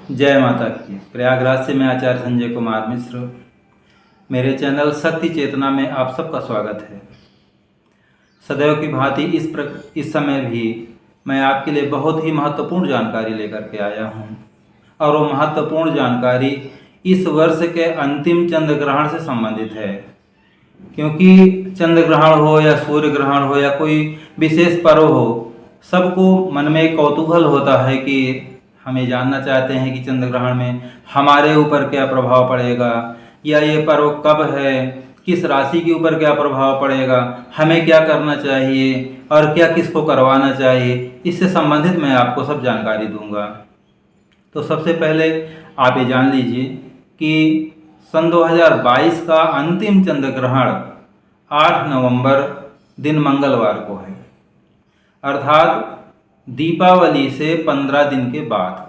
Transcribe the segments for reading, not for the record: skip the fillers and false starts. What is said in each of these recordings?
जय माता की। प्रयागराज से मैं आचार्य संजय कुमार मिश्र। मेरे चैनल शक्ति चेतना में आप सबका स्वागत है। सदैव की भांति इस समय भी मैं आपके लिए बहुत ही महत्वपूर्ण जानकारी लेकर के आया हूँ और वो महत्वपूर्ण जानकारी इस वर्ष के अंतिम चंद्र ग्रहण से संबंधित है। क्योंकि चंद्र ग्रहण हो या सूर्य ग्रहण हो या कोई विशेष पर्व हो, सबको मन में एक कौतूहल होता है कि हमें जानना चाहते हैं कि चंद्र ग्रहण में हमारे ऊपर क्या प्रभाव पड़ेगा, या ये पर्व कब है, किस राशि के ऊपर क्या प्रभाव पड़ेगा, हमें क्या करना चाहिए और क्या किसको करवाना चाहिए। इससे संबंधित मैं आपको सब जानकारी दूंगा। तो सबसे पहले आप ये जान लीजिए कि सन 2022 का अंतिम चंद्र ग्रहण 8 नवंबर दिन मंगलवार को है, अर्थात दीपावली से 15 दिन के बाद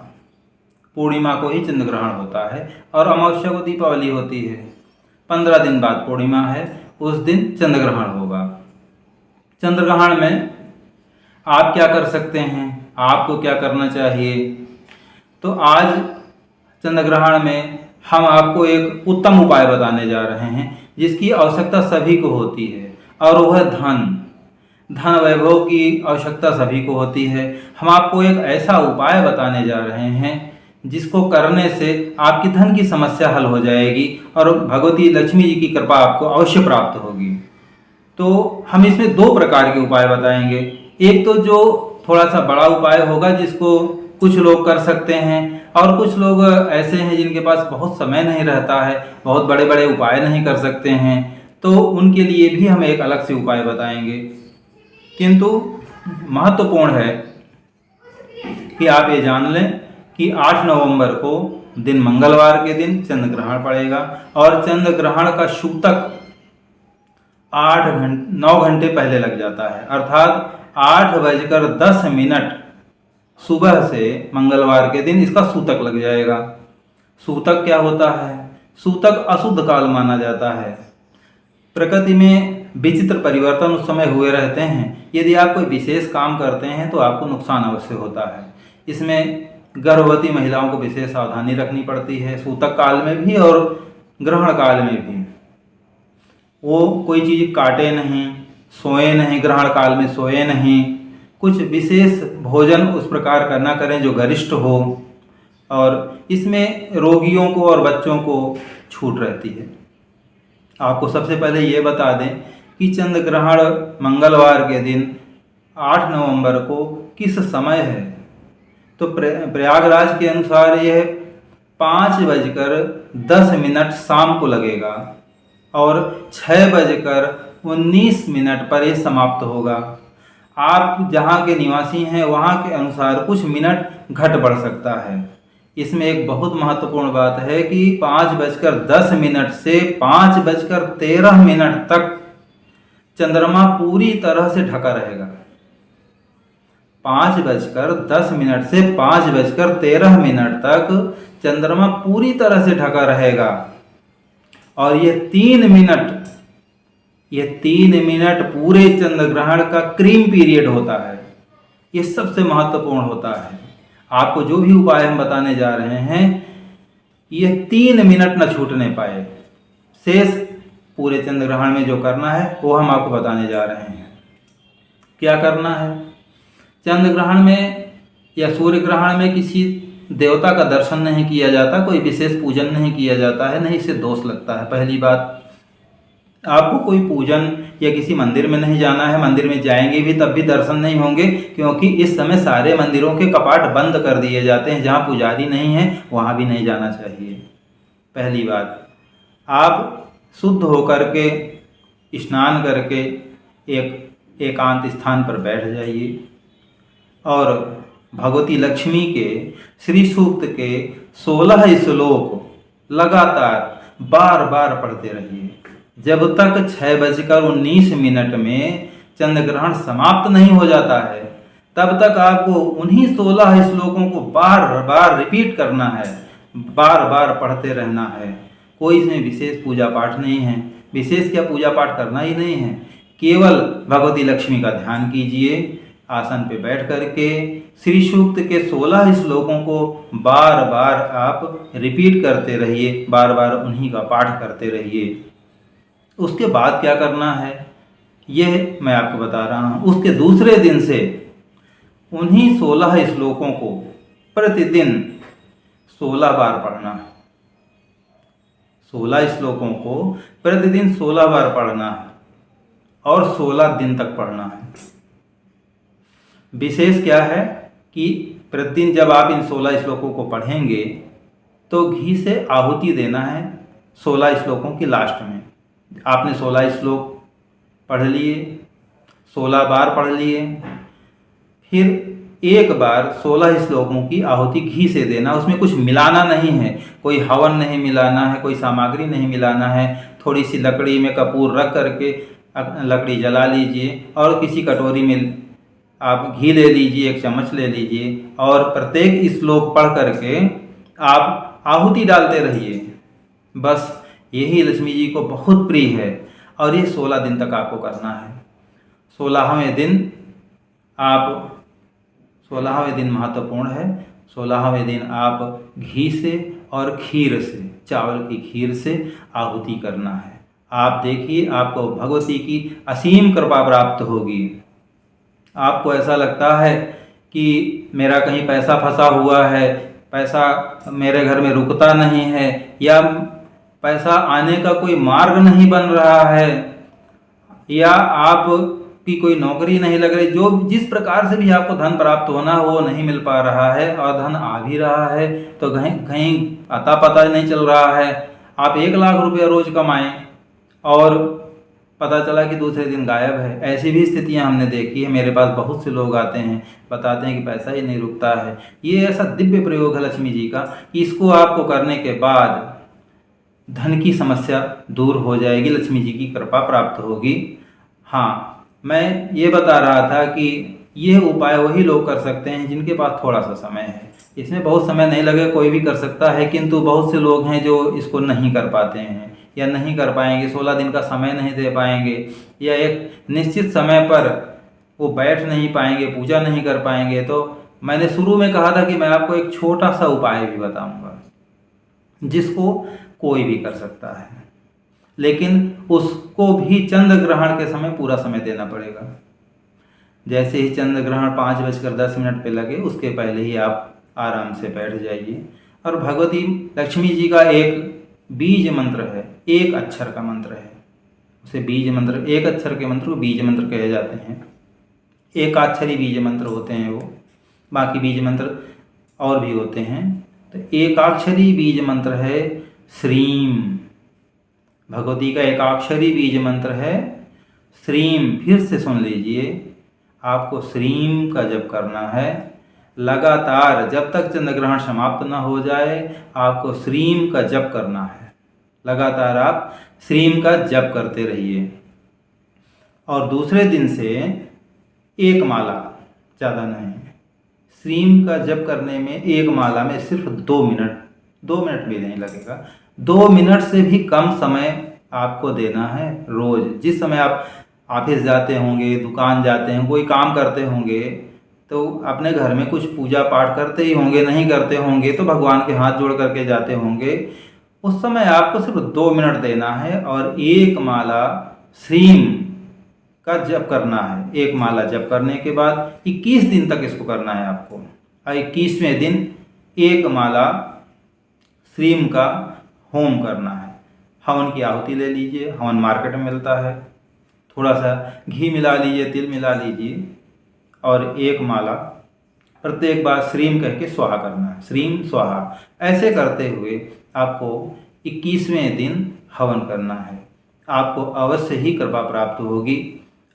पूर्णिमा को ही चंद्र ग्रहण होता है और अमावस्या को दीपावली होती है। 15 दिन बाद पूर्णिमा है, उस दिन चंद्र ग्रहण होगा। चंद्र ग्रहण में आप क्या कर सकते हैं, आपको क्या करना चाहिए। तो आज चंद्र ग्रहण में हम आपको एक उत्तम उपाय बताने जा रहे हैं जिसकी आवश्यकता सभी को होती है, और वह धन वैभव की आवश्यकता सभी को होती है। हम आपको एक ऐसा उपाय बताने जा रहे हैं जिसको करने से आपकी धन की समस्या हल हो जाएगी और भगवती लक्ष्मी जी की कृपा आपको अवश्य प्राप्त होगी। तो हम इसमें दो प्रकार के उपाय बताएंगे। एक तो जो थोड़ा सा बड़ा उपाय होगा जिसको कुछ लोग कर सकते हैं, और कुछ लोग ऐसे हैं जिनके पास बहुत समय नहीं रहता है, बहुत बड़े बड़े उपाय नहीं कर सकते हैं, तो उनके लिए भी हम एक अलग से उपाय बताएंगे। किंतु महत्वपूर्ण है कि आप ये जान लें कि 8 नवंबर को दिन मंगलवार के दिन चंद्र ग्रहण पड़ेगा और चंद्र ग्रहण का सूतक 9 घंटे पहले लग जाता है, अर्थात 8:10 सुबह से मंगलवार के दिन इसका सूतक लग जाएगा। सूतक क्या होता है? सूतक अशुद्ध काल माना जाता है। प्रकृति में विचित्र परिवर्तन उस समय हुए रहते हैं। यदि आप कोई विशेष काम करते हैं तो आपको नुकसान अवश्य होता है। इसमें गर्भवती महिलाओं को विशेष सावधानी रखनी पड़ती है, सूतक काल में भी और ग्रहण काल में भी। वो कोई चीज़ काटे नहीं, सोए नहीं, ग्रहण काल में सोए नहीं, कुछ विशेष भोजन उस प्रकार का ना करें जो गरिष्ठ हो, और इसमें रोगियों को और बच्चों को छूट रहती है। आपको सबसे पहले ये बता दें कि चंद्र ग्रहण मंगलवार के दिन 8 नवंबर को किस समय है। तो प्रयागराज के अनुसार यह 5:10 शाम को लगेगा और 6:19 पर यह समाप्त होगा। आप जहाँ के निवासी हैं वहाँ के अनुसार कुछ मिनट घट बढ़ सकता है। इसमें एक बहुत महत्वपूर्ण बात है कि 5:10 से 5:13 तक चंद्रमा पूरी तरह से ढका रहेगा। 5:10 से 5:13 तक चंद्रमा पूरी तरह से ढका रहेगा, और यह 3 मिनट पूरे चंद्र ग्रहण का क्रीम पीरियड होता है। यह सबसे महत्वपूर्ण होता है। आपको जो भी उपाय हम बताने जा रहे हैं, यह 3 मिनट न छूटने पाए। शेष पूरे चंद्र ग्रहण में जो करना है वो हम आपको बताने जा रहे हैं। क्या करना है? चंद्र ग्रहण में या सूर्य ग्रहण में किसी देवता का दर्शन नहीं किया जाता, कोई विशेष पूजन नहीं किया जाता है, नहीं इससे दोष लगता है। पहली बात, आपको कोई पूजन या किसी मंदिर में नहीं जाना है। मंदिर में जाएंगे भी तब भी दर्शन नहीं होंगे, क्योंकि इस समय सारे मंदिरों के कपाट बंद कर दिए जाते हैं। जहाँ पुजारी नहीं है वहाँ भी नहीं जाना चाहिए। पहली बात, आप शुद्ध होकर के स्नान करके एक एकांत स्थान पर बैठ जाइए और भगवती लक्ष्मी के श्री सूक्त के 16 श्लोक लगातार बार बार पढ़ते रहिए। जब तक 6:19 में चंद्र ग्रहण समाप्त नहीं हो जाता है, तब तक आपको उन्हीं 16 श्लोकों को बार बार रिपीट करना है, बार बार पढ़ते रहना है। कोई इसमें विशेष पूजा पाठ नहीं है, विशेष क्या पूजा पाठ करना ही नहीं है। केवल भगवती लक्ष्मी का ध्यान कीजिए, आसन पे बैठ करके श्री सूक्त के 16 श्लोकों को बार बार आप रिपीट करते रहिए, बार बार उन्हीं का पाठ करते रहिए। उसके बाद क्या करना है यह मैं आपको बता रहा हूँ। उसके दूसरे दिन से उन्हीं 16 श्लोकों को प्रतिदिन 16 बार पढ़ना है। 16 श्लोकों को प्रतिदिन 16 बार पढ़ना है और 16 दिन तक पढ़ना है। विशेष क्या है कि प्रतिदिन जब आप इन 16 श्लोकों को पढ़ेंगे तो घी से आहुति देना है 16 श्लोकों की लास्ट में। आपने 16 श्लोक पढ़ लिए, 16 बार पढ़ लिए, फिर एक बार 16 श्लोकों की आहुति घी से देना। उसमें कुछ मिलाना नहीं है, कोई हवन नहीं मिलाना है, कोई सामग्री नहीं मिलाना है। थोड़ी सी लकड़ी में कपूर रख करके लकड़ी जला लीजिए और किसी कटोरी में आप घी ले लीजिए, 1 चम्मच ले लीजिए और प्रत्येक श्लोक पढ़ करके आप आहुति डालते रहिए। बस यही लक्ष्मी जी को बहुत प्रिय है और ये 16 दिन तक आपको करना है। 16वें दिन महत्वपूर्ण है। 16वें दिन आप घी से और खीर से, चावल की खीर से आहुति करना है। आप देखिए आपको भगवती की असीम कृपा प्राप्त होगी। आपको ऐसा लगता है कि मेरा कहीं पैसा फंसा हुआ है, पैसा मेरे घर में रुकता नहीं है, या पैसा आने का कोई मार्ग नहीं बन रहा है, या आपकी कोई नौकरी नहीं लग रही, जो जिस प्रकार से भी आपको धन प्राप्त होना हो वो नहीं मिल पा रहा है और धन आ भी रहा है तो कहीं अता पता नहीं चल रहा है। आप 1 लाख रुपया रोज कमाएं और पता चला कि दूसरे दिन गायब है। ऐसी भी स्थितियां हमने देखी है। मेरे पास बहुत से लोग आते हैं, बताते हैं कि पैसा ही नहीं रुकता है। ये ऐसा दिव्य प्रयोग है लक्ष्मी जी का कि इसको आपको करने के बाद धन की समस्या दूर हो जाएगी, लक्ष्मी जी की कृपा प्राप्त होगी। हाँ, मैं ये बता रहा था कि यह उपाय वही लोग कर सकते हैं जिनके पास थोड़ा सा समय है। इसमें बहुत समय नहीं लगे, कोई भी कर सकता है, किंतु बहुत से लोग हैं जो इसको नहीं कर पाते हैं या नहीं कर पाएंगे, 16 दिन का समय नहीं दे पाएंगे, या एक निश्चित समय पर वो बैठ नहीं पाएंगे, पूजा नहीं कर पाएंगे। तो मैंने शुरू में कहा था कि मैं आपको एक छोटा सा उपाय भी बताऊंगा जिसको कोई भी कर सकता है, लेकिन उसको भी चंद्र ग्रहण के समय पूरा समय देना पड़ेगा। जैसे ही चंद्र ग्रहण 5:10 पे लगे उसके पहले ही आप आराम से बैठ जाइए और भगवती लक्ष्मी जी का एक बीज मंत्र है, 1 अक्षर का मंत्र है, उसे बीज मंत्र, 1 अक्षर के मंत्र को बीज मंत्र कहे जाते हैं। एकाक्षरी बीज मंत्र होते हैं वो, बाकी बीज मंत्र और भी होते हैं। तो एकाक्षरी बीज मंत्र है श्रीम। भगवती का एकाक्षरी बीज मंत्र है श्रीम। फिर से सुन लीजिए, आपको श्रीम का जप करना है लगातार जब तक चंद्र ग्रहण समाप्त न हो जाए। आपको श्रीम का जप करना है, लगातार आप श्रीम का जप करते रहिए। और दूसरे दिन से 1 माला, ज़्यादा नहीं, श्रीम का जप करने में 1 माला में सिर्फ 2 मिनट भी नहीं लगेगा। 2 मिनट से भी कम समय आपको देना है रोज। जिस समय आप ऑफिस जाते होंगे, दुकान जाते हैं, कोई काम करते होंगे, तो अपने घर में कुछ पूजा पाठ करते ही होंगे, नहीं करते होंगे तो भगवान के हाथ जोड़ करके जाते होंगे। उस समय आपको सिर्फ 2 मिनट देना है और 1 माला श्रीम का जप करना है। 1 माला जप करने के बाद 21 दिन तक इसको करना है आपको। और 21वें दिन 1 माला श्रीम का होम करना है। हवन की आहुति ले लीजिए, हवन मार्केट में मिलता है, थोड़ा सा घी मिला लीजिए, तिल मिला लीजिए और 1 माला प्रत्येक बार श्रीम कह के स्वाहा करना है, श्रीम स्वाहा। ऐसे करते हुए आपको 21वें दिन हवन करना है। आपको अवश्य ही कृपा प्राप्त होगी।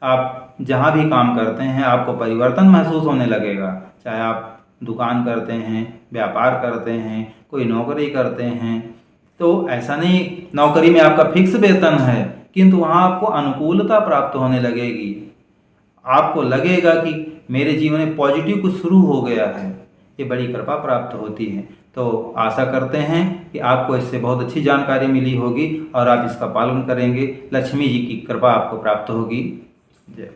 आप जहाँ भी काम करते हैं आपको परिवर्तन महसूस होने लगेगा। चाहे आप दुकान करते हैं, व्यापार करते हैं, कोई नौकरी करते हैं, तो ऐसा नहीं नौकरी में आपका फिक्स वेतन है, किंतु वहाँ आपको अनुकूलता प्राप्त होने लगेगी। आपको लगेगा कि मेरे जीवन में पॉजिटिव कुछ शुरू हो गया है। ये बड़ी कृपा प्राप्त होती है। तो आशा करते हैं कि आपको इससे बहुत अच्छी जानकारी मिली होगी और आप इसका पालन करेंगे। लक्ष्मी जी की कृपा आपको प्राप्त होगी। जय।